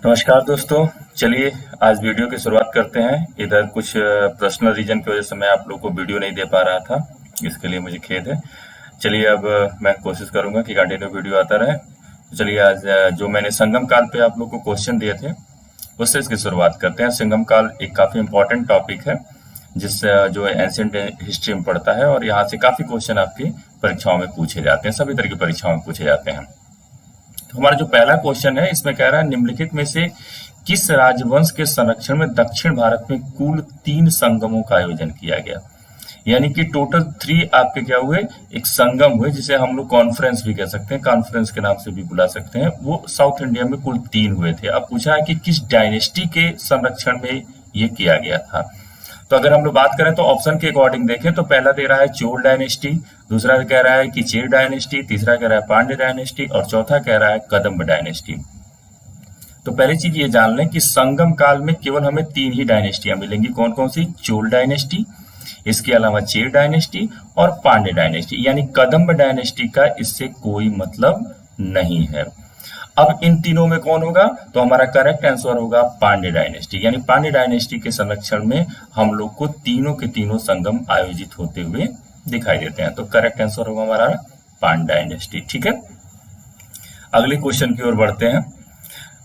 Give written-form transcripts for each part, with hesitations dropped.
नमस्कार दोस्तों। चलिए आज वीडियो की शुरुआत करते हैं। इधर कुछ पर्सनल रीजन की वजह से मैं आप लोग को वीडियो नहीं दे पा रहा था, इसके लिए मुझे खेद है। चलिए अब मैं कोशिश करूंगा कि कंटिन्यू वीडियो आता रहे। तो चलिए आज जो मैंने संगम काल पे आप लोग को क्वेश्चन दिए थे उससे इसकी शुरुआत करते हैं। संगम काल एक काफी इंपॉर्टेंट टॉपिक है जिस जो एंशिएंट हिस्ट्री में पढ़ता है और यहाँ से काफी क्वेश्चन आपकी परीक्षाओं में पूछे जाते हैं, सभी तरह की परीक्षाओं में पूछे जाते हैं। तो हमारा जो पहला क्वेश्चन है इसमें कह रहा है निम्नलिखित में से किस राजवंश के संरक्षण में दक्षिण भारत में कुल 3 संगमों का आयोजन किया गया। यानी कि टोटल 3 आपके क्या हुए, एक संगम हुए जिसे हम लोग कॉन्फ्रेंस भी कह सकते हैं, कॉन्फ्रेंस के नाम से भी बुला सकते हैं। वो साउथ इंडिया में कुल 3 हुए थे। अब पूछा है कि किस डायनेस्टी के संरक्षण में ये किया गया था। तो अगर हम लोग बात करें तो ऑप्शन के अकॉर्डिंग देखें तो पहला दे रहा है चोल डायनेस्टी, दूसरा कह रहा है कि चेर डायनेस्टी, तीसरा कह रहा है पांड्य डायनेस्टी और चौथा कह रहा है कदम्ब डायनेस्टी। तो पहली चीज ये जान लें कि संगम काल में केवल हमें 3 ही डायनेस्टियां मिलेंगी। कौन कौन सी? चोल डायनेस्टी, इसके अलावा चेर डायनेस्टी और पांड्य डायनेस्टी। यानी कदम्ब डायनेस्टी का इससे कोई मतलब नहीं है। अब इन तीनों में कौन होगा? तो हमारा करेक्ट आंसर होगा पांड्य डायनेस्टी। यानी पांड्य डायनेस्टी के संरक्षण में हम लोग को तीनों के तीनों संगम आयोजित होते हुए दिखाई देते हैं। तो करेक्ट आंसर होगा हमारा पांड्य डायनेस्टी। ठीक है, अगले क्वेश्चन की ओर बढ़ते हैं।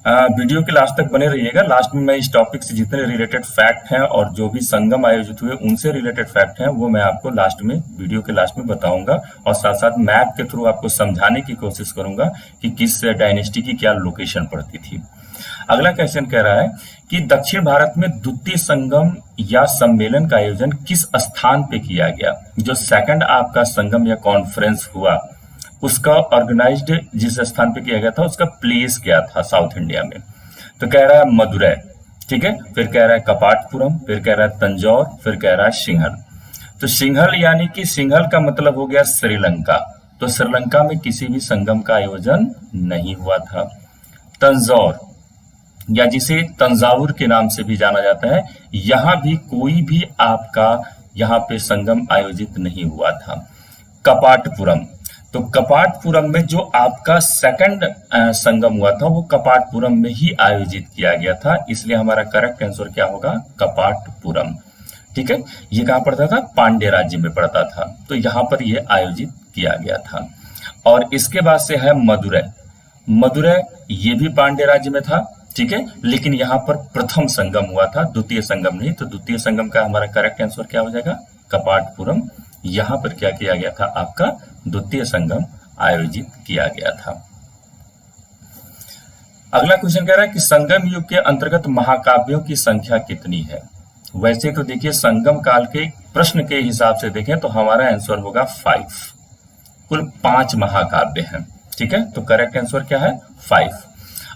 वीडियो के लास्ट तक बने रहिएगा। लास्ट में मैं इस टॉपिक से जितने रिलेटेड फैक्ट हैं और जो भी संगम आयोजित हुए उनसे रिलेटेड फैक्ट हैं वो मैं आपको लास्ट में, वीडियो के लास्ट में बताऊंगा और साथ साथ मैप के थ्रू आपको समझाने की कोशिश करूंगा कि किस डायनेस्टी की क्या लोकेशन पड़ती थी। अगला क्वेश्चन कह रहा है कि दक्षिण भारत में द्वितीय संगम या सम्मेलन का आयोजन किस स्थान पे किया गया। जो सेकंड आपका संगम या कॉन्फ्रेंस हुआ उसका ऑर्गेनाइज्ड जिस स्थान पे किया गया था उसका प्लेस क्या था साउथ इंडिया में। तो कह रहा है मदुरै, ठीक है, फिर कह रहा है कपाटपुरम, फिर कह रहा है तंजौर, फिर कह रहा है सिंहल। तो सिंहल यानी कि सिंहल का मतलब हो गया श्रीलंका। तो श्रीलंका में किसी भी संगम का आयोजन नहीं हुआ था। तंजौर या जिसे तंजावुर के नाम से भी जाना जाता है, यहां भी कोई भी आपका यहाँ पे संगम आयोजित नहीं हुआ था। कपाटपुरम, तो कपाटपुरम में जो आपका सेकंड संगम हुआ था वो कपाटपुरम में ही आयोजित किया गया था, इसलिए हमारा करेक्ट आंसर क्या होगा? कपाटपुरम। ठीक है, ये कहां पड़ता था? पांड्य राज्य में पड़ता था। तो यहां पर यह आयोजित किया गया था। और इसके बाद से है मदुरै। मदुरै ये भी पांड्य राज्य में था, ठीक है, लेकिन यहाँ पर प्रथम संगम हुआ था, द्वितीय संगम नहीं। तो द्वितीय संगम का हमारा करेक्ट आंसर क्या हो जाएगा? कपाटपुरम। यहाँ पर क्या किया गया था? आपका द्वितीय संगम आयोजित किया गया था। अगला क्वेश्चन कह रहा है कि संगम युग के अंतर्गत महाकाव्यों की संख्या कितनी है। वैसे तो देखिए संगम काल के प्रश्न के हिसाब से देखें तो हमारा आंसर होगा 5। कुल 5 महाकाव्य हैं, ठीक है। तो करेक्ट आंसर क्या है? 5।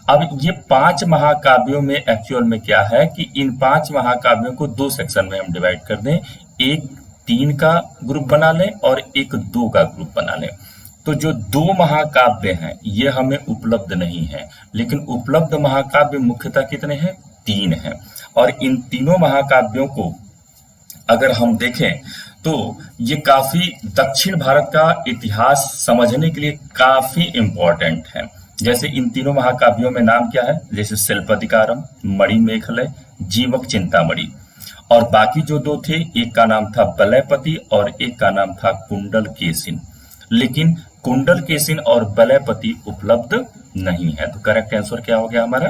अब ये 5 महाकाव्यों में एक्चुअल में क्या है कि इन 5 महाकाव्यों को 2 सेक्शन में हम डिवाइड कर दें। एक 3 का ग्रुप बना लें और एक 2 का ग्रुप बना लें। तो जो 2 महाकाव्य हैं ये हमें उपलब्ध नहीं है, लेकिन उपलब्ध महाकाव्य मुख्यतः कितने हैं? 3 हैं। और इन तीनों महाकाव्यों को अगर हम देखें तो ये काफी दक्षिण भारत का इतिहास समझने के लिए काफी इंपॉर्टेंट है। जैसे इन तीनों महाकाव्यों में नाम क्या है? जैसे शिल्पाधिकारम, मणिमेखलय, जीवक चिंतामणि। और बाकी जो 2 थे, एक का नाम था बलयपति और एक का नाम था कुंडल केसिन। लेकिन कुंडल केसिन और बलयपति उपलब्ध नहीं है। तो करेक्ट आंसर क्या हो गया हमारा?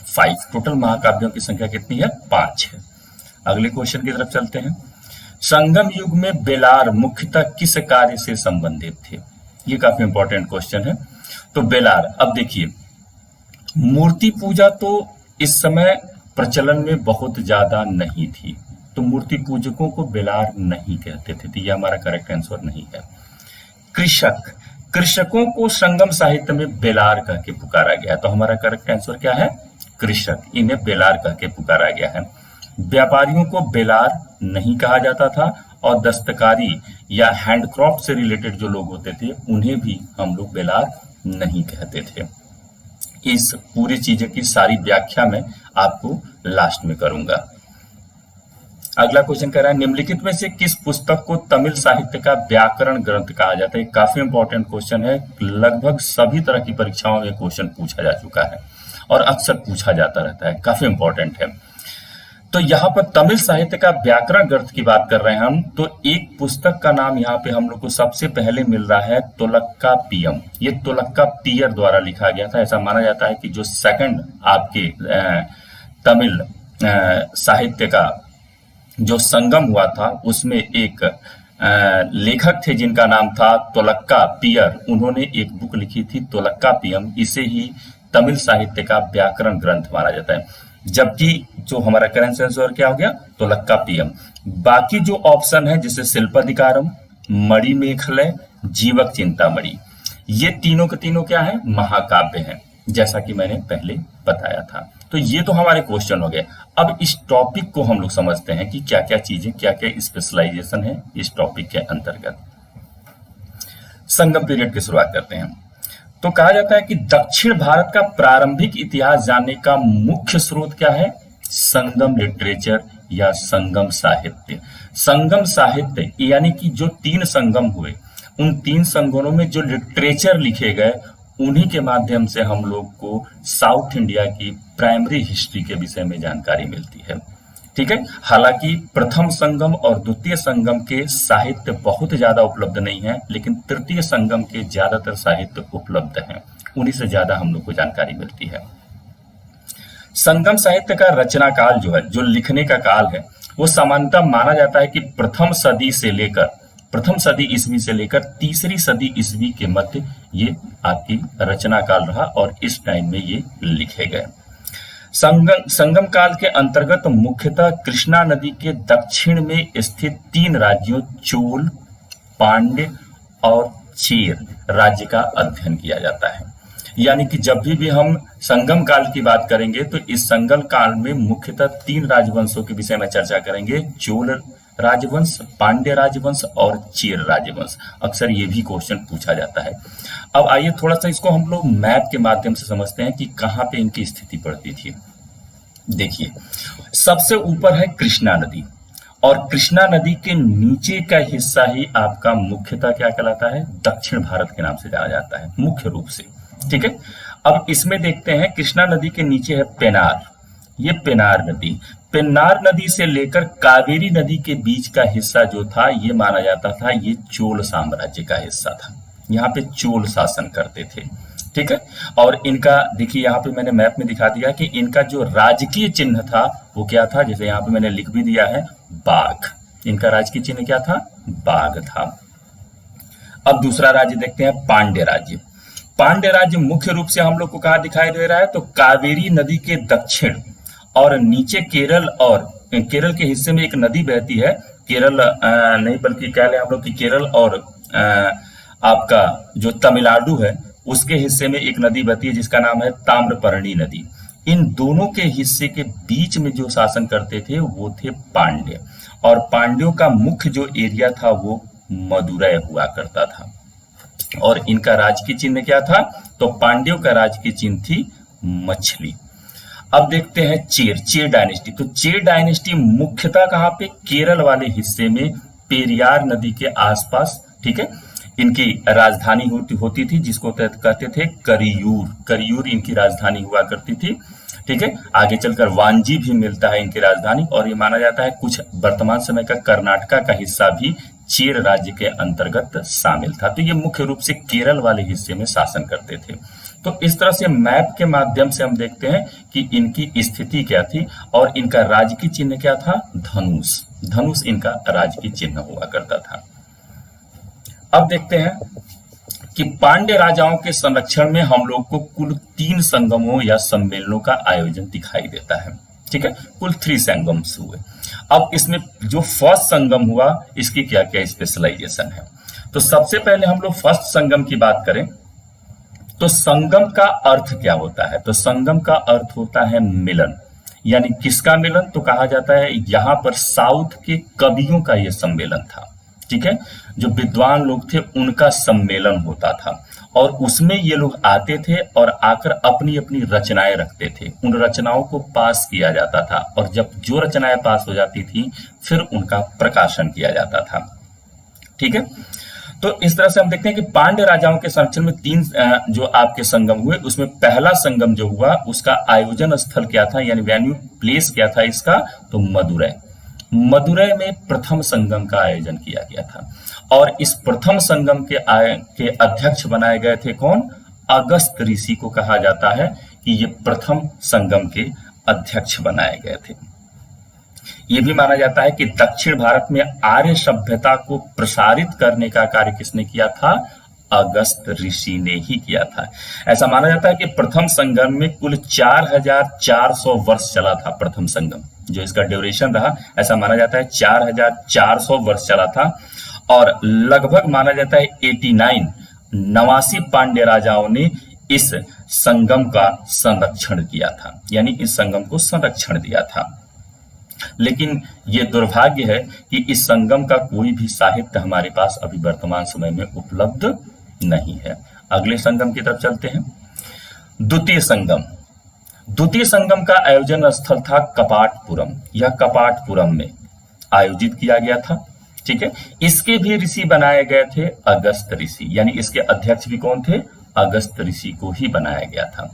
5। टोटल महाकाव्यों की संख्या कितनी है? 5 है। अगले क्वेश्चन की तरफ चलते हैं। संगम युग में बेलार मुख्यतः किस कार्य से संबंधित थे? ये काफी इंपॉर्टेंट क्वेश्चन है। तो बेलार, अब देखिए मूर्ति पूजा तो इस समय प्रचलन में बहुत ज्यादा नहीं थी, तो मूर्ति पूजकों को बेलार नहीं कहते थे। तो ये हमारा करेक्ट आंसर नहीं है। कृषक, कृषकों को संगम साहित्य में बेलार कह के पुकारा गया। तो हमारा करेक्ट आंसर क्या है? कृषक, इन्हें बेलार कह के पुकारा गया है। व्यापारियों को बेलार नहीं कहा जाता था और दस्तकारी या हैंडक्राफ्ट से रिलेटेड जो लोग होते थे उन्हें भी हम लोग बेलार नहीं कहते थे। इस पूरी चीजें की सारी व्याख्या मैं आपको लास्ट में करूंगा। अगला क्वेश्चन कह रहा है निम्नलिखित में से किस पुस्तक को तमिल साहित्य का व्याकरण ग्रंथ कहा जाता है। काफी इंपॉर्टेंट क्वेश्चन है, लगभग सभी तरह की परीक्षाओं में क्वेश्चन पूछा जा चुका है। और अक्सर पूछा जाता रहता है, काफी इंपॉर्टेंट है। तो यहाँ पर तमिल साहित्य का व्याकरण ग्रंथ की बात कर रहे हैं हम, तो एक पुस्तक का नाम यहाँ पे हम लोग को सबसे पहले मिल रहा है तोलक्कापियम। ये तोलक्कापियर द्वारा लिखा गया था। ऐसा माना जाता है कि जो सेकंड आपके तमिल साहित्य का जो संगम हुआ था उसमें एक लेखक थे जिनका नाम था तोलक्कापियर। उन्होंने एक बुक लिखी थी तोलक्कापियम। इसे ही तमिल साहित्य का व्याकरण ग्रंथ माना जाता है। जबकि जो हमारा करेंट आंसर क्या हो गया, तोलक्कापियम। बाकी जो ऑप्शन है जैसे शिल्पाधिकारम, मणिमेखलय, जीवक चिंतामणि, ये तीनों के तीनों क्या है, महाकाव्य हैं, जैसा कि मैंने पहले बताया था। तो ये तो हमारे क्वेश्चन हो गए। अब इस टॉपिक को हम लोग समझते हैं कि क्या क्या चीजें, क्या क्या स्पेशलाइजेशन है इस टॉपिक के अंतर्गत। संगम पीरियड की शुरुआत करते हैं। तो कहा जाता है कि दक्षिण भारत का प्रारंभिक इतिहास जानने का मुख्य स्रोत क्या है, संगम लिटरेचर या संगम साहित्य। संगम साहित्य यानी कि जो 3 संगम हुए, उन 3 संगमों में जो लिटरेचर लिखे गए, उन्हीं के माध्यम से हम लोग को साउथ इंडिया की प्राइमरी हिस्ट्री के विषय में जानकारी मिलती है। ठीक है। हालांकि प्रथम संगम और द्वितीय संगम के साहित्य बहुत ज्यादा उपलब्ध नहीं है, लेकिन तृतीय संगम के ज्यादातर साहित्य उपलब्ध हैं। उन्हीं से ज्यादा हम लोग को जानकारी मिलती है। संगम साहित्य का रचना काल जो है, जो लिखने का काल है, वो सामान्यतः माना जाता है कि प्रथम सदी ईस्वी से लेकर तीसरी सदी ईस्वी के मध्य ये आपकी रचना काल रहा और इस टाइम में ये लिखे गए। संगम काल के अंतर्गत मुख्यतः कृष्णा नदी के दक्षिण में स्थित 3 राज्यों चोल, पांड्य और चेर राज्य का अध्ययन किया जाता है। यानी कि जब भी हम संगम काल की बात करेंगे तो इस संगम काल में मुख्यतः 3 राजवंशों के विषय में चर्चा करेंगे, चोल राजवंश, पांड्य राजवंश और चेर राजवंश। अक्सर ये भी क्वेश्चन पूछा जाता है। अब आइए थोड़ा सा इसको हम लोग मैप के माध्यम से समझते हैं कि कहाँ पे इनकी स्थिति पड़ती थी। देखिए, सबसे ऊपर है कृष्णा नदी और कृष्णा नदी के नीचे का हिस्सा ही आपका मुख्यतः क्या कहलाता है, दक्षिण भारत के नाम से जाना जाता है मुख्य रूप से। ठीक है। अब इसमें देखते हैं कृष्णा नदी के नीचे है पेनार, ये पेनार नदी। पेन्नार नदी से लेकर कावेरी नदी के बीच का हिस्सा जो था ये माना जाता था ये चोल साम्राज्य का हिस्सा था। यहाँ पे चोल शासन करते थे। ठीक है। और इनका देखिए यहाँ पे मैंने मैप में दिखा दिया कि इनका जो राजकीय चिन्ह था वो क्या था, जैसे यहाँ पे मैंने लिख भी दिया है बाघ। इनका राजकीय चिन्ह क्या था, बाघ था। अब दूसरा राज्य देखते हैं पांड्य राज्य। पांड्य राज्य मुख्य रूप से हम लोग को कहा दिखाई दे रहा है, तो कावेरी नदी के दक्षिण और नीचे केरल के हिस्से में एक नदी बहती है, केरल नहीं बल्कि कह लें हम लोग कि केरल और आपका जो तमिलनाडु है उसके हिस्से में एक नदी बहती है जिसका नाम है ताम्रपर्णी नदी। इन दोनों के हिस्से के बीच में जो शासन करते थे वो थे पांड्य, और पांड्यों का मुख्य जो एरिया था वो मदुरै हुआ करता था। और इनका राजकीय चिन्ह क्या था, तो पांड्यों का राजकीय चिन्ह थी मछली। अब देखते हैं चेर डायनेस्टी। तो चेर डायनेस्टी मुख्यतः कहाँ पे, केरल वाले हिस्से में पेरियार नदी के आसपास। ठीक है। इनकी राजधानी होती थी जिसको कहते थे करियूर इनकी राजधानी हुआ करती थी। ठीक है। आगे चलकर वांजी भी मिलता है इनकी राजधानी, और ये माना जाता है कुछ वर्तमान समय का कर्नाटका का हिस्सा भी चेर राज्य के अंतर्गत शामिल था। तो ये मुख्य रूप से केरल वाले हिस्से में शासन करते थे। तो इस तरह से मैप के माध्यम से हम देखते हैं कि इनकी स्थिति क्या थी, और इनका राजकीय चिन्ह क्या था, धनुष इनका राजकीय चिन्ह हुआ करता था। अब देखते हैं कि पांड्य राजाओं के संरक्षण में हम लोग को कुल 3 संगमों या सम्मेलनों का आयोजन दिखाई देता है। ठीक है। कुल 3 संगम हुए। अब इसमें जो फर्स्ट संगम हुआ इसकी क्या क्या स्पेशलाइजेशन है, तो सबसे पहले हम लोग फर्स्ट संगम की बात करें तो संगम का अर्थ क्या होता है, तो संगम का अर्थ होता है मिलन। यानी किसका मिलन, तो कहा जाता है यहाँ पर साउथ के कवियों का यह सम्मेलन था। ठीक है। जो विद्वान लोग थे उनका सम्मेलन होता था, और उसमें ये लोग आते थे और आकर अपनी अपनी रचनाएं रखते थे। उन रचनाओं को पास किया जाता था, और जब जो रचनाएं पास हो जाती थी फिर उनका प्रकाशन किया जाता था। ठीक है। तो इस तरह से हम देखते हैं कि पांड्य राजाओं के संरक्षण में तीन जो आपके संगम हुए, उसमें पहला संगम जो हुआ उसका आयोजन स्थल क्या था, यानी वेन्यू प्लेस क्या था इसका, तो मदुरै। मदुरै में प्रथम संगम का आयोजन किया गया था और इस प्रथम संगम के अध्यक्ष बनाए गए थे कौन, अगस्त ऋषि को कहा जाता है कि ये प्रथम संगम के अध्यक्ष बनाए गए थे। ये भी माना जाता है कि दक्षिण भारत में आर्य सभ्यता को प्रसारित करने का कार्य किसने किया था, अगस्त ऋषि ने ही किया था। ऐसा माना जाता है कि प्रथम संगम में कुल 4400 वर्ष चला था। प्रथम संगम जो इसका ड्यूरेशन रहा, ऐसा माना जाता है 4400 वर्ष चला था और लगभग माना जाता है 89 पांड्य राजाओं ने इस संगम का संरक्षण किया था, यानी इस संगम को संरक्षण दिया था। लेकिन ये दुर्भाग्य है कि इस संगम का कोई भी साहित्य हमारे पास अभी वर्तमान समय में उपलब्ध नहीं है। अगले संगम की तरफ चलते हैं। द्वितीय संगम। द्वितीय संगम का आयोजन स्थल था कपाटपुरम। यह कपाटपुरम में आयोजित किया गया था। ठीक है, इसके भी ऋषि बनाए गए थे अगस्त ऋषि, यानी इसके अध्यक्ष भी कौन थे, अगस्त ऋषि को ही बनाया गया था।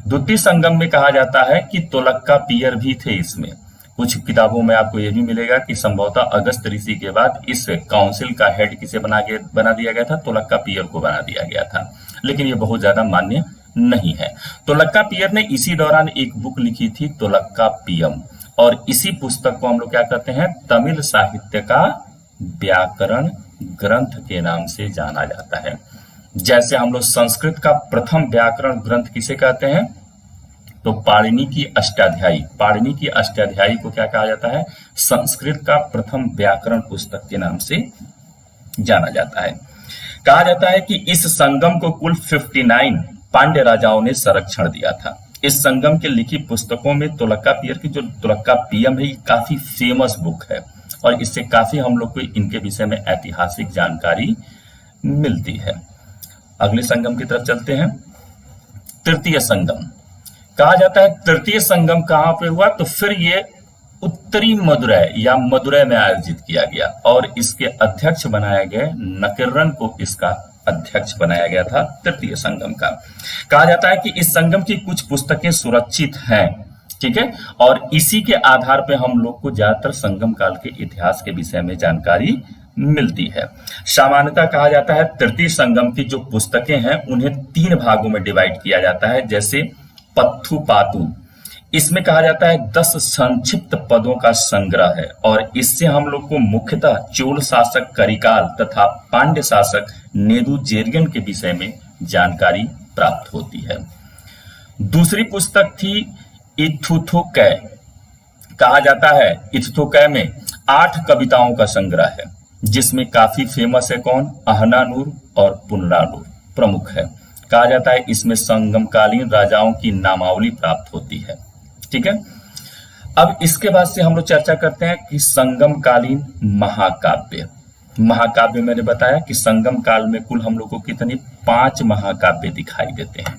द्वितीय संगम में कहा जाता है कि तोलक्का पियर भी थे इसमें। कुछ किताबों में आपको यह भी मिलेगा कि संभवतः अगस्त ऋषि के बाद इस काउंसिल का हेड किसे बना दिया गया था, तोलक्का पियर को बना दिया गया था, लेकिन यह बहुत ज्यादा मान्य नहीं है। तोलक्का पियर ने इसी दौरान एक बुक लिखी थी, तोलक्का पियम, और इसी पुस्तक को हम लोग क्या कहते हैं, तमिल साहित्य का व्याकरण ग्रंथ के नाम से जाना जाता है। जैसे हम लोग संस्कृत का प्रथम व्याकरण ग्रंथ किसे कहते हैं, तो पाणिनि की अष्टाध्यायी। पाणिनि की अष्टाध्यायी को क्या कहा जाता है, संस्कृत का प्रथम व्याकरण पुस्तक के नाम से जाना जाता है। कहा जाता है कि इस संगम को कुल 59 पांड्य राजाओं ने संरक्षण दिया था। इस संगम के लिखी पुस्तकों में तोलक्का पियर की जो तोलक्का पियम है, ये काफी फेमस बुक है और इससे काफी हम लोग को इनके विषय में ऐतिहासिक जानकारी मिलती है। अगले संगम की तरफ चलते हैं। तृतीय संगम। कहा जाता है तृतीय संगम कहां पे हुआ, तो फिर ये उत्तरी मदुरै या मदुरै में आयोजित किया गया और इसके अध्यक्ष बनाए गए, नकिर्रन को इसका अध्यक्ष बनाया गया था तृतीय संगम का। कहा जाता है कि इस संगम की कुछ पुस्तकें सुरक्षित हैं, ठीक है, और इसी के आधार पे हम लोग को ज्यादातर संगम काल के इतिहास के विषय में जानकारी मिलती है। सामान्यतः कहा जाता है तृतीय संगम की जो पुस्तकें हैं उन्हें 3 भागों में डिवाइड किया जाता है। जैसे पत्थु पातु, इसमें कहा जाता है 10 संक्षिप्त पदों का संग्रह है और इससे हम लोग को मुख्यतः चोल शासक करिकाल तथा पांड्य शासक नेदुजेरियन के विषय में जानकारी प्राप्त होती है। दूसरी पुस्तक थी इथुथुकै। कहा जाता है इथुथुकै में 8 कविताओं का संग्रह है, जिसमें काफी फेमस है कौन, अहनानूर और पुनरानूर प्रमुख है। कहा जाता है इसमें संगमकालीन राजाओं की नामावली प्राप्त होती है। ठीक है, अब इसके बाद से हम लोग चर्चा करते हैं कि संगमकालीन महाकाव्य। महाकाव्य मैंने बताया कि संगम काल में कुल हम लोग को कितनी 5 महाकाव्य दिखाई देते हैं।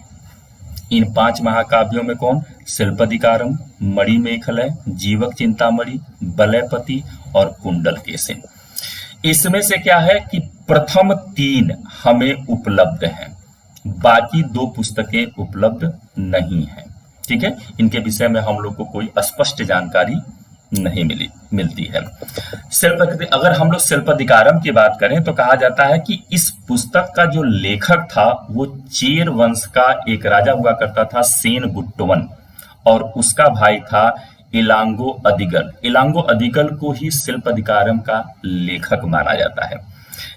इन 5 महाकाव्यों में कौन, शिल्पदिकारम, मणिमेखलय, जीवक चिंतामणि, बलयपति और कुंडलकेशी। इसमें से क्या है कि प्रथम 3 हमें उपलब्ध हैं, बाकी 2 पुस्तकें उपलब्ध नहीं हैं। ठीक है, इनके विषय में हम लोग को कोई स्पष्ट जानकारी नहीं मिलती है। अगर हम लोग शिल्पदिकारम की बात करें तो कहा जाता है कि इस पुस्तक का जो लेखक था वो चेर वंश का एक राजा हुआ करता था, सेनगुट्टवन, और उसका भाई था इलांगो अदिगल। इलांगो अदिगल को ही शिल्पदिकारम का लेखक माना जाता है।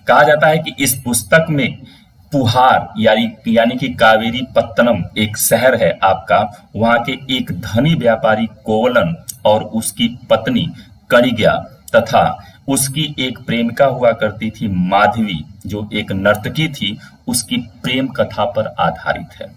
कहा जाता है कि इस पुस्तक में पुहार यानी कि कावेरी पत्तनम एक शहर है आपका, वहां के एक धनी व्यापारी कोवलन और उसकी पत्नी कणिज्ञा तथा उसकी एक प्रेमिका हुआ करती थी माधवी, जो एक नर्तकी थी, उसकी प्रेम कथा पर आधारित है।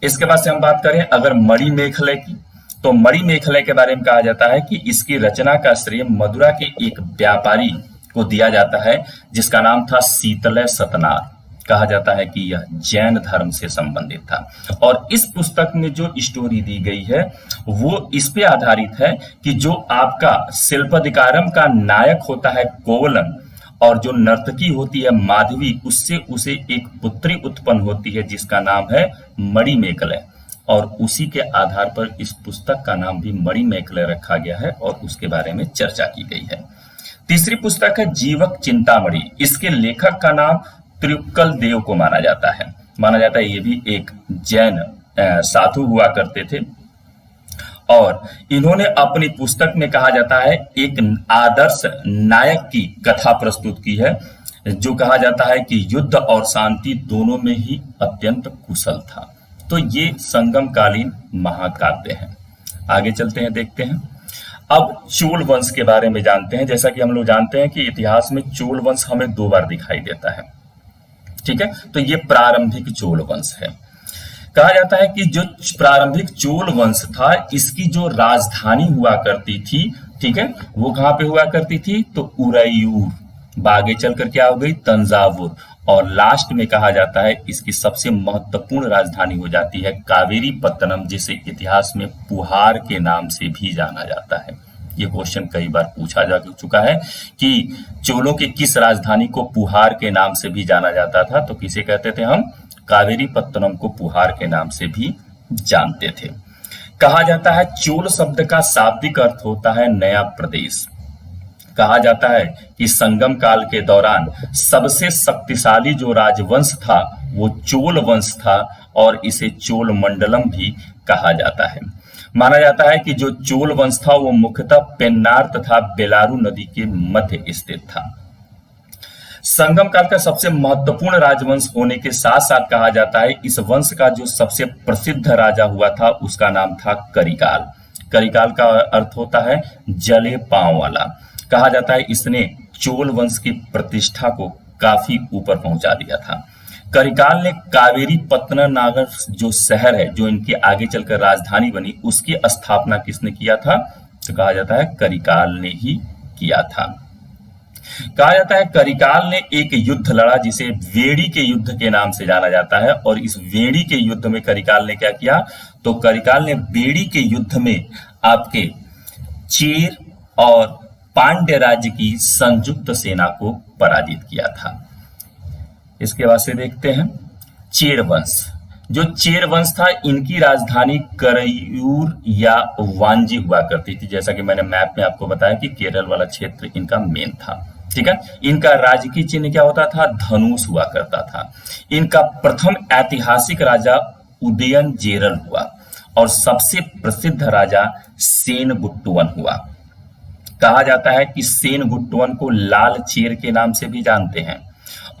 इसके बाद से हम बात करें अगर मणिमेखलय की, तो मणिमेखलय के बारे में कहा जाता है कि इसकी रचना का श्रेय मदुरा के एक व्यापारी को दिया जाता है जिसका नाम था शीतलय सतनार। कहा जाता है कि यह जैन धर्म से संबंधित था और इस पुस्तक में जो स्टोरी दी गई है वो इस पे आधारित है कि जो आपका शिल्पदिकारम का नायक होता है कोवलन और जो नर्तकी होती है माधवी, उससे उसे एक पुत्री उत्पन्न होती है जिसका नाम है मणिमेखले, और उसी के आधार पर इस पुस्तक का नाम भी मणिमेखले रखा गया है और उसके बारे में चर्चा की गई है। तीसरी पुस्तक है जीवक चिंतामणि। इसके लेखक का नाम त्रिक्कल देव को माना जाता है। ये भी एक जैन साधु हुआ करते थे और इन्होंने अपनी पुस्तक में कहा जाता है एक आदर्श नायक की कथा प्रस्तुत की है, जो कहा जाता है कि युद्ध और शांति दोनों में ही अत्यंत कुशल था। तो ये संगमकालीन महाकाव्य हैं। आगे चलते हैं, देखते हैं। अब चोल वंश के बारे में जानते हैं। जैसा कि हम लोग जानते हैं कि इतिहास में चोल वंश हमें 2 बार दिखाई देता है, ठीक है। तो ये प्रारंभिक चोल वंश है। कहा जाता है कि जो प्रारंभिक चोल वंश था, इसकी जो राजधानी हुआ करती थी, ठीक है, वो कहां पे हुआ करती थी? तो उरैयूर। आगे चलकर क्या हो गई? तंजावुर। और लास्ट में कहा जाता है इसकी सबसे महत्वपूर्ण राजधानी हो जाती है कावेरी पत्तनम, जिसे इतिहास में पुहार के नाम से भी जाना जाता है। ये क्वेश्चन कई बार पूछा जा चुका है कि चोलों की किस राजधानी को पुहार के नाम से भी जाना जाता था? तो किसे कहते थे हम? कावेरी पत्तनम को पुहार के नाम से भी जानते थे। कहा जाता है चोल शब्द का शाब्दिक अर्थ होता है नया प्रदेश। कहा जाता है कि संगम काल के दौरान सबसे शक्तिशाली जो राजवंश था वो चोल वंश था और इसे चोल मंडलम भी कहा जाता है। माना जाता है कि जो चोल वंश था वो मुख्यतः पेन्नार तथा बेलारू नदी के मध्य स्थित था। संगम काल का सबसे महत्वपूर्ण राजवंश होने के साथ साथ कहा जाता है इस वंश का जो सबसे प्रसिद्ध राजा हुआ था उसका नाम था करिकाल। करिकाल का अर्थ होता है जले पांव वाला। कहा जाता है इसने चोल वंश की प्रतिष्ठा को काफी ऊपर पहुंचा दिया था। करिकाल ने कावेरी पत्तनम नागर जो शहर है, जो इनके आगे चलकर राजधानी बनी, उसकी स्थापना किसने किया था? तो कहा जाता है करिकाल ने ही किया था। कहा जाता है करिकाल ने एक युद्ध लड़ा जिसे वेड़ी के युद्ध के नाम से जाना जाता है, और इस वेड़ी के युद्ध में करिकाल ने क्या किया? तो करिकाल ने वेड़ी के युद्ध में आपके चेर और पांड्य राज्य की संयुक्त सेना को पराजित किया था। इसके बाद से देखते हैं चेर वंश। जो चेर वंश था, इनकी राजधानी करयूर या वांजी हुआ करती थी। जैसा कि मैंने मैप में आपको बताया कि केरल वाला क्षेत्र इनका मेन था, ठीक है। इनका राजकीय चिन्ह क्या होता था? धनुष हुआ करता था। इनका प्रथम ऐतिहासिक राजा उदयन जेरल हुआ और सबसे प्रसिद्ध राजा सेनगुट्टुवन हुआ। कहा जाता है कि सेनगुट्टुवन को लाल चेर के नाम से भी जानते हैं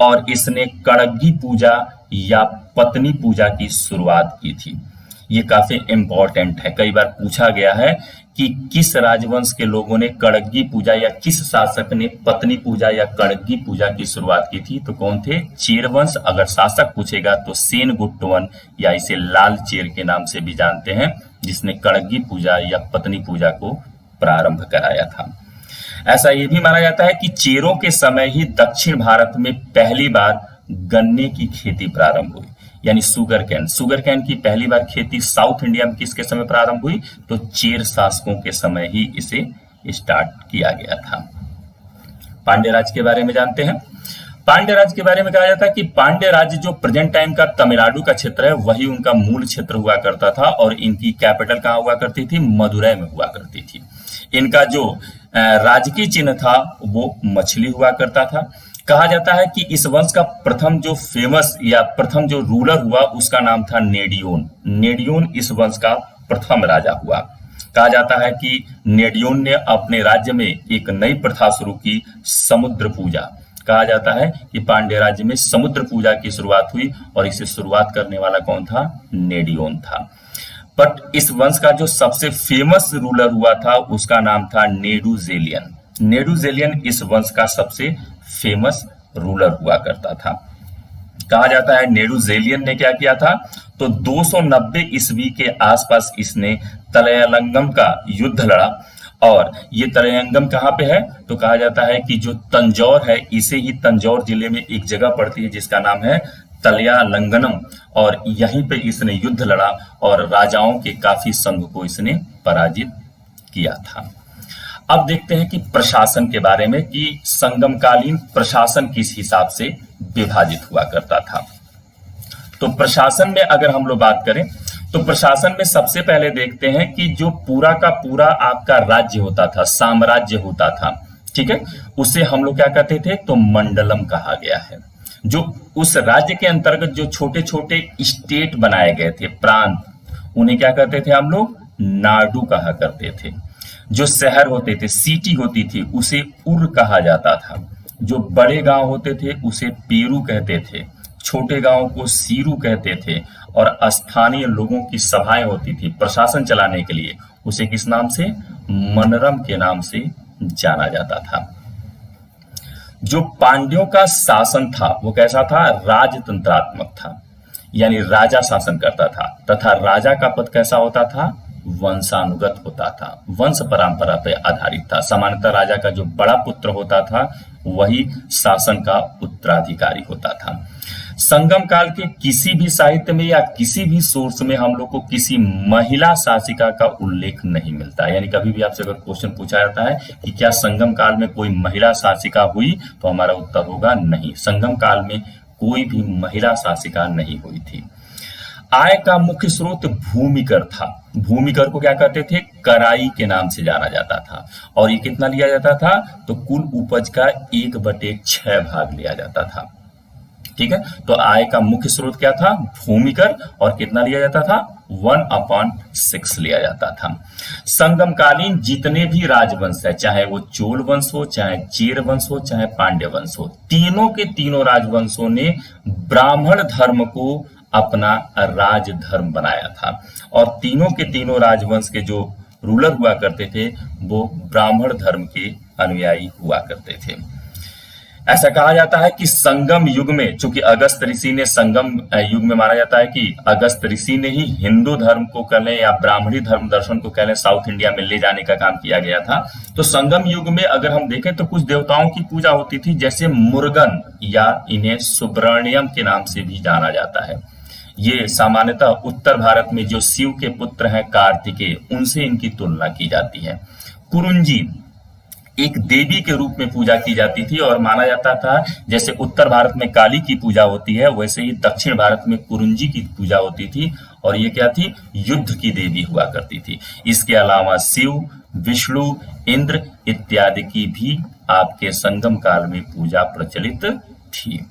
और इसने कड़ग्गी पूजा या पत्नी पूजा की शुरुआत की थी। ये काफी इंपॉर्टेंट है, कई बार पूछा गया है कि किस राजवंश के लोगों ने कड़ग्गी पूजा या किस शासक ने पत्नी पूजा या कड़ग्गी पूजा की शुरुआत की थी? तो कौन थे? चेर वंश। अगर शासक पूछेगा तो सेनगुट्टुवन या इसे लाल चेर के नाम से भी जानते हैं, जिसने कड़ग्गी पूजा या पत्नी पूजा को प्रारंभ कराया था। ऐसा ये भी माना जाता है कि चेरों के समय ही दक्षिण भारत में पहली बार गन्ने की खेती प्रारंभ हुई, यानी शुगर कैन की पहली बार खेती साउथ इंडिया में किसके समय प्रारंभ हुई? तो चेर शासकों के समय ही इसे स्टार्ट किया गया था। पांड्य राज्य के बारे में जानते हैं। पांड्य राज्य के बारे में कहा जाता है कि पांड्य राज्य जो प्रेजेंट टाइम का तमिलनाडु का क्षेत्र है, वही उनका मूल क्षेत्र हुआ करता था और इनकी कैपिटल कहाँ हुआ करती थी? मदुरै में हुआ करती थी। इनका जो राजकीय चिन्ह था वो मछली हुआ करता था। कहा जाता है कि इस वंश का प्रथम जो फेमस या प्रथम जो रूलर हुआ उसका नाम था नेडियोन। नेडियोन इस वंश का प्रथम राजा हुआ। कहा जाता है कि नेडियोन ने अपने राज्य में एक नई प्रथा शुरू की, समुद्र पूजा। कहा जाता है कि पांड्य राज्य में समुद्र पूजा की शुरुआत हुई और इसे शुरुआत करने वाला कौन था? नेडियोन था। बट इस वंश का जो सबसे फेमस रूलर हुआ था उसका नाम था नेडुजेलियन। नेडुजेलियन इस वंश का सबसे फेमस रूलर हुआ करता था। कहा जाता है नेडुजेलियन ने क्या किया था? तो 290 ईस्वी के आसपास इसने तलैलंगम का युद्ध लड़ा, और ये तलैलंगम कहाँ पे है? तो कहा जाता है कि जो तंजौर है, इसे ही तंजौर जिले में एक जगह पड़ती है जिसका नाम है तलैलंगनम, और यहीं पे इसने युद्ध लड़ा और राजाओं के काफी संघ को इसने पराजित किया था। अब देखते हैं कि प्रशासन के बारे में कि संगमकालीन प्रशासन किस हिसाब से विभाजित हुआ करता था। तो प्रशासन में अगर हम लोग बात करें तो प्रशासन में सबसे पहले देखते हैं कि जो पूरा का पूरा आपका राज्य होता था, साम्राज्य होता था, ठीक है, उसे हम लोग क्या कहते थे, तो मंडलम कहा गया है। जो उस राज्य के अंतर्गत जो छोटे छोटे स्टेट बनाए गए थे, प्रांत, उन्हें क्या कहते थे हम लोग, नाडु कहा करते थे। जो शहर होते थे, सिटी होती थी, उसे उर कहा जाता था। जो बड़े गांव होते थे उसे पेरू कहते थे, छोटे गांव को सीरू कहते थे, और स्थानीय लोगों की सभाएं होती थी प्रशासन चलाने के लिए, उसे किस नाम से, मनरम के नाम से जाना जाता था। जो पांड्यों का शासन था वो कैसा था, राजतंत्रात्मक था, यानी राजा शासन करता था, तथा राजा का पद कैसा होता था, वंशानुगत होता था, वंश परंपरा पर आधारित था। सामान्यतः राजा का जो बड़ा पुत्र होता था वही शासन का उत्तराधिकारी होता था। संगम काल के किसी भी साहित्य में या किसी भी सोर्स में हम लोग को किसी महिला शासिका का उल्लेख नहीं मिलता है। यानी कभी भी आपसे अगर क्वेश्चन पूछा जाता है कि क्या संगम काल में कोई महिला शासिका हुई, तो हमारा उत्तर होगा नहीं, संगम काल में कोई भी महिला शासिका नहीं हुई थी। आय का मुख्य स्रोत भूमिकर था। भूमिकर को क्या कहते थे, कराई के नाम से जाना जाता था, और ये कितना लिया जाता था, तो कुल उपज का 1/6 भाग लिया जाता था। ठीक है, तो आय का मुख्य स्रोत क्या था, भूमिकर, और कितना लिया जाता था, 1/6 लिया जाता था। संगमकालीन जितने भी राजवंश है, चाहे वो चोल वंश हो, चाहे चेर वंश हो, चाहे पांड्य वंश हो, तीनों के तीनों राजवंशों ने ब्राह्मण धर्म को अपना राजधर्म बनाया था, और तीनों के तीनों राजवंश के जो रूलर हुआ करते थे वो ब्राह्मण धर्म के अनुयायी हुआ करते थे। ऐसा कहा जाता है कि संगम युग में, चूंकि अगस्त ऋषि ने संगम युग में, माना जाता है कि अगस्त ऋषि ने ही हिंदू धर्म को कह लें या ब्राह्मणी धर्म दर्शन को कह लें साउथ इंडिया में ले जाने का काम किया गया था। तो संगम युग में अगर हम देखें तो कुछ देवताओं की पूजा होती थी, जैसे मुर्गन, या इन्हें सुब्रमण्यम के नाम से भी जाना जाता है। ये सामान्यतः उत्तर भारत में जो शिव के पुत्र हैं कार्तिकेय, उनसे इनकी तुलना की जाती है। कुरुंजी एक देवी के रूप में पूजा की जाती थी, और माना जाता था जैसे उत्तर भारत में काली की पूजा होती है, वैसे ही दक्षिण भारत में कुरुंजी की पूजा होती थी, और ये क्या थी, युद्ध की देवी हुआ करती थी। इसके अलावा शिव, विष्णु, इंद्र इत्यादि की भी आपके संगम काल में पूजा प्रचलित थी।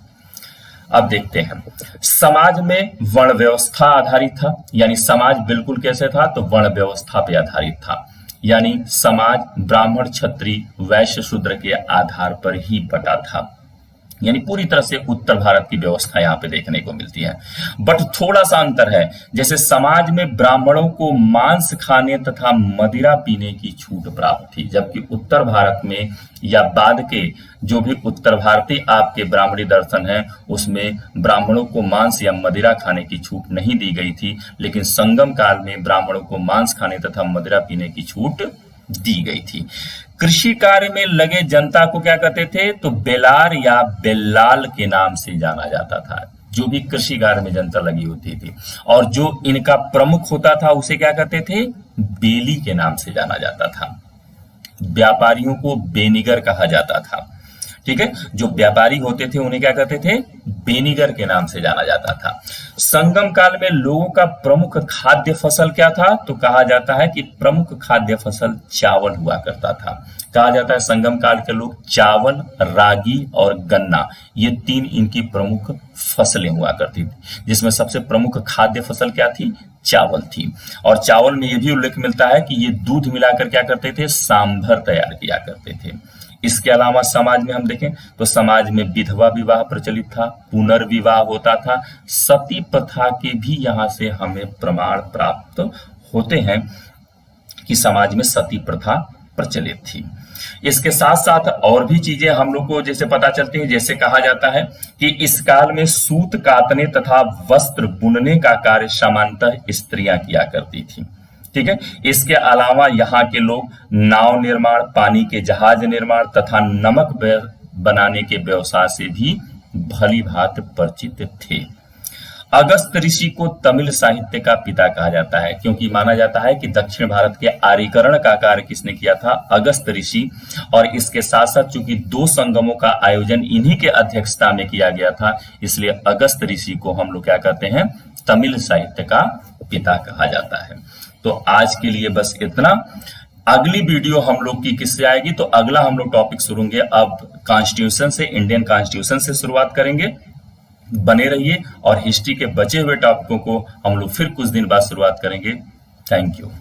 अब देखते हैं, समाज में वर्ण व्यवस्था आधारित था, यानी समाज बिल्कुल कैसे था, तो वर्ण व्यवस्था पे आधारित था, यानी समाज ब्राह्मण, क्षत्रिय, वैश्य, शूद्र के आधार पर ही बटा था। यानी पूरी तरह से उत्तर भारत की व्यवस्था यहाँ पे देखने को मिलती है। बट थोड़ा सा अंतर है, जैसे समाज में ब्राह्मणों को मांस खाने तथा मदिरा पीने की छूट प्राप्त थी, जबकि उत्तर भारत में या बाद के जो भी उत्तर भारतीय आपके ब्राह्मणी दर्शन है उसमें ब्राह्मणों को मांस या मदिरा खाने की छूट नहीं दी गई थी, लेकिन संगम काल में ब्राह्मणों को मांस खाने तथा मदिरा पीने की छूट दी गई थी। कृषि कार्य में लगे जनता को क्या कहते थे, तो बेलार या बेल्लाल के नाम से जाना जाता था। जो भी कृषि कार्य में जनता लगी होती थी, और जो इनका प्रमुख होता था उसे क्या कहते थे, बेली के नाम से जाना जाता था। व्यापारियों को बेनिगर कहा जाता था। ठीक है, जो व्यापारी होते थे उन्हें क्या कहते थे, बेनिगर के नाम से जाना जाता था। संगम काल में लोगों का प्रमुख खाद्य फसल क्या था, तो कहा जाता है कि प्रमुख खाद्य फसल चावल हुआ करता था। कहा जाता है संगम काल के लोग चावल, रागी और गन्ना, ये तीन इनकी प्रमुख फसलें हुआ करती थी, जिसमें सबसे प्रमुख खाद्य फसल क्या थी, चावल थी। और चावल में यह भी उल्लेख मिलता है कि ये दूध मिलाकर क्या करते थे, सांभर तैयार किया करते थे। इसके अलावा समाज में हम देखें तो समाज में विधवा विवाह प्रचलित था, पुनर्विवाह होता था, सती प्रथा के भी यहाँ से हमें प्रमाण प्राप्त होते हैं कि समाज में सती प्रथा प्रचलित थी। इसके साथ साथ और भी चीजें हम लोग को जैसे पता चलती है, जैसे कहा जाता है कि इस काल में सूत कातने तथा वस्त्र बुनने का कार्य सामान्यतः स्त्रियां किया करती थी। ठीक है, इसके अलावा यहाँ के लोग नाव निर्माण, पानी के जहाज निर्माण तथा नमक बनाने के व्यवसाय से भी भली भांति परिचित थे। अगस्त ऋषि को तमिल साहित्य का पिता कहा जाता है, क्योंकि माना जाता है कि दक्षिण भारत के आर्यीकरण का कार्य किसने किया था? अगस्त ऋषि। और इसके साथ साथ चूंकि 2 संगमों का आयोजन इन्हीं के अध्यक्षता में किया गया था, इसलिए अगस्त ऋषि को हम लोग क्या कहते हैं? तमिल साहित्य का पिता कहा जाता है। तो आज के लिए बस इतना। अगली वीडियो हम लोग की किससे आएगी? तो अगला हम लोग टॉपिक शुरू होंगे अब कॉन्स्टिट्यूशन से, इंडियन कॉन्स्टिट्यूशन से शुरुआत करेंगे। बने रहिए और हिस्ट्री के बचे हुए टॉपिकों को हम लोग फिर कुछ दिन बाद शुरुआत करेंगे। Thank you.